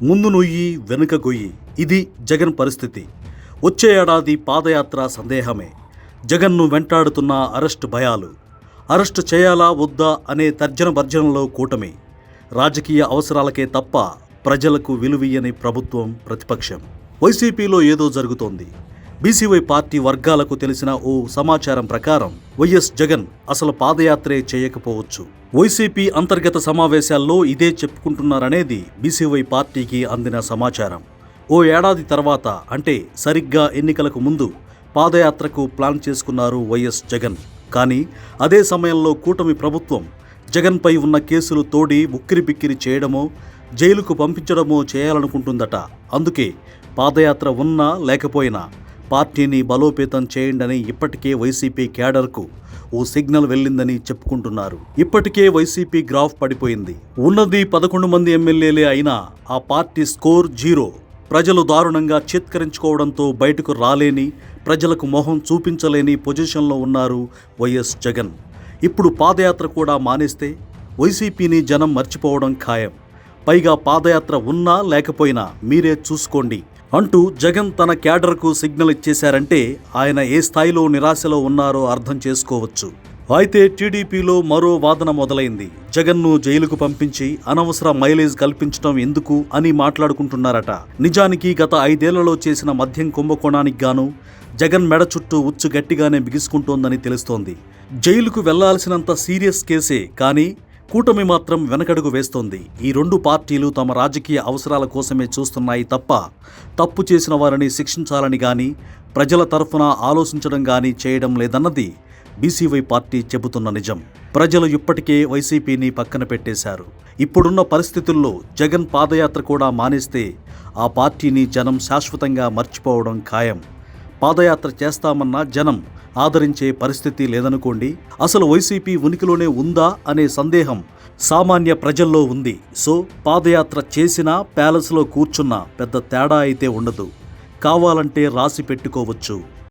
ముందు నుయ్యి వెనుక గొయ్యి, ఇది జగన్ పరిస్థితి. వచ్చే ఏడాది పాదయాత్ర సందేహమే. జగన్ను వెంటాడుతున్న అరెస్టు భయాలు. అరెస్టు చేయాలా వద్దా అనే తర్జన భర్జనలో కూటమి. రాజకీయ అవసరాలకే తప్ప ప్రజలకు విలువియ్యని ప్రభుత్వం, ప్రతిపక్షం. వైసీపీలో ఏదో జరుగుతోంది. బీసీవై పార్టీ వర్గాలకు తెలిసిన ఓ సమాచారం ప్రకారం వైఎస్ జగన్ అసలు పాదయాత్రే చేయకపోవచ్చు. వైసీపీ అంతర్గత సమావేశాల్లో ఇదే చెప్పుకుంటున్నారనేది బీసీవై పార్టీకి అందిన సమాచారం. ఓ ఏడాది తర్వాత, అంటే సరిగ్గా ఎన్నికలకు ముందు పాదయాత్రకు ప్లాన్ చేసుకున్నారు వైఎస్ జగన్. కానీ అదే సమయంలో కూటమి ప్రభుత్వం జగన్పై ఉన్న కేసులు తోడి ఉక్కిరిబిక్కిరి చేయడమో, జైలుకు పంపించడమో చేయాలనుకుంటుందట. అందుకే పాదయాత్ర ఉన్నా లేకపోయినా పార్టీని బలోపేతం చేయండని ఇప్పటికే వైసీపీ క్యాడర్కు ఓ సిగ్నల్ వెళ్ళిందని చెప్పుకుంటున్నారు. ఇప్పటికే వైసీపీ గ్రాఫ్ పడిపోయింది. ఉన్నది 11 మంది ఎమ్మెల్యేలే అయినా ఆ పార్టీ స్కోర్ 0. ప్రజలు దారుణంగా చేత్కరించుకోవడంతో బయటకు రాలేని, ప్రజలకు మొహం చూపించలేని పొజిషన్లో ఉన్నారు వైఎస్ జగన్. ఇప్పుడు పాదయాత్ర కూడా మానేస్తే వైసీపీని జనం మర్చిపోవడం ఖాయం. పైగా పాదయాత్ర ఉన్నా లేకపోయినా మీరే చూసుకోండి అంటూ జగన్ తన క్యాడర్కు సిగ్నల్ ఇచ్చేశారంటే ఆయన ఏ స్థాయిలో నిరాశలో ఉన్నారో అర్థం చేసుకోవచ్చు. అయితే టీడీపీలో మరో వాదన మొదలైంది. జగన్ను జైలుకు పంపించి అనవసర మైలేజ్ కల్పించడం ఎందుకు అని మాట్లాడుకుంటున్నారట. నిజానికి గత 5 ఏళ్లలో చేసిన మద్యం కుంభకోణానికి గాను జగన్ మెడ చుట్టూ ఉచ్చు గట్టిగానే బిగుసుకుంటోందని తెలుస్తోంది. జైలుకు వెళ్లాల్సినంత సీరియస్ కేసే, కానీ కూటమి మాత్రం వెనకడుగు వేస్తోంది. ఈ 2 పార్టీలు తమ రాజకీయ అవసరాల కోసమే చూస్తున్నాయి తప్ప తప్పు చేసిన వారిని శిక్షించాలని గాని, ప్రజల తరఫున ఆలోచించడం గాని చేయడం లేదన్నది బీసీవై పార్టీ చెబుతున్న నిజం. ప్రజలు ఇప్పటికే వైసీపీని పక్కన పెట్టేశారు. ఇప్పుడున్న పరిస్థితుల్లో జగన్ పాదయాత్ర కూడా మానేస్తే ఆ పార్టీని జనం శాశ్వతంగా మర్చిపోవడం ఖాయం. పాదయాత్ర చేస్తామన్నా జనం ఆదరించే పరిస్థితి లేదనుకోండి. అసలు వైసీపీ ఉనికిలోనే ఉందా అనే సందేహం సామాన్య ప్రజల్లో ఉంది. సో పాదయాత్ర చేసినా, ప్యాలెస్లో కూర్చున్నా పెద్ద తేడా అయితే ఉండదు. కావాలంటే రాసి పెట్టుకోవచ్చు.